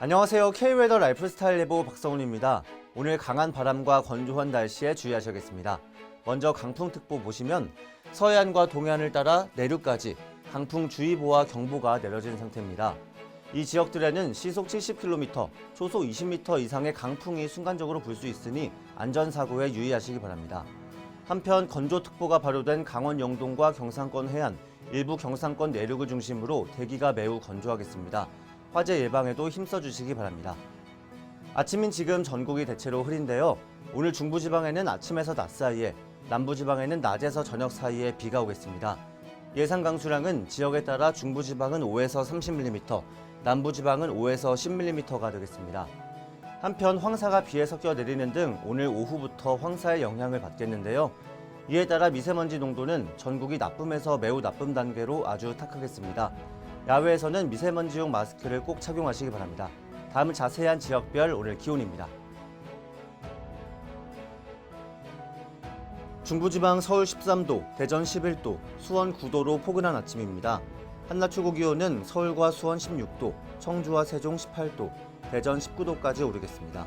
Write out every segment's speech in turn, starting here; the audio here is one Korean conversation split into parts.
안녕하세요. K웨더 라이프스타일 예보 박성훈입니다. 오늘 강한 바람과 건조한 날씨에 주의하셔야겠습니다. 먼저 강풍특보 보시면 서해안과 동해안을 따라 내륙까지 강풍주의보와 경보가 내려진 상태입니다. 이 지역들에는 시속 70km, 초속 20m 이상의 강풍이 순간적으로 불 수 있으니 안전사고에 유의하시기 바랍니다. 한편 건조특보가 발효된 강원 영동과 경상권 해안, 일부 경상권 내륙을 중심으로 대기가 매우 건조하겠습니다. 화재 예방에도 힘써주시기 바랍니다. 아침인 지금 전국이 대체로 흐린데요. 오늘 중부지방에는 아침에서 낮 사이에, 남부지방에는 낮에서 저녁 사이에 비가 오겠습니다. 예상 강수량은 지역에 따라 중부지방은 5에서 30mm, 남부지방은 5에서 10mm가 되겠습니다. 한편 황사가 비에 섞여 내리는 등 오늘 오후부터 황사의 영향을 받겠는데요. 이에 따라 미세먼지 농도는 전국이 나쁨에서 매우 나쁨 단계로 아주 탁하겠습니다. 야외에서는 미세먼지용 마스크를 꼭 착용하시기 바랍니다. 다음은 자세한 지역별 오늘 기온입니다. 중부지방 서울 13도, 대전 11도, 수원 9도로 포근한 아침입니다. 한낮 최고 기온은 서울과 수원 16도, 청주와 세종 18도, 대전 19도까지 오르겠습니다.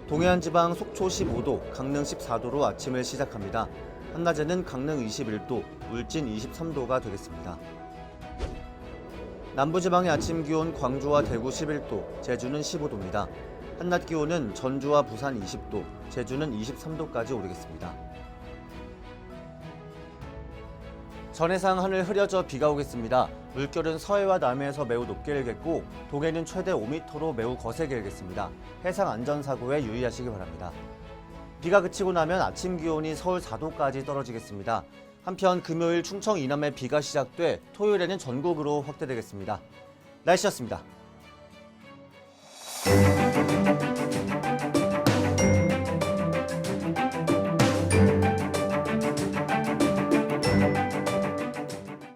동해안 지방 속초 15도, 강릉 14도로 아침을 시작합니다. 한낮에는 강릉 21도, 울진 23도가 되겠습니다. 남부지방의 아침 기온 광주와 대구 11도, 제주는 15도입니다. 한낮 기온은 전주와 부산 20도, 제주는 23도까지 오르겠습니다. 전해상 하늘 흐려져 비가 오겠습니다. 물결은 서해와 남해에서 매우 높게 일겠고 동해는 최대 5m로 매우 거세게 일겠습니다. 해상 안전사고에 유의하시기 바랍니다. 비가 그치고 나면 아침 기온이 서울 4도까지 떨어지겠습니다. 한편 금요일 충청 이남에 비가 시작돼 토요일에는 전국으로 확대되겠습니다. 날씨였습니다.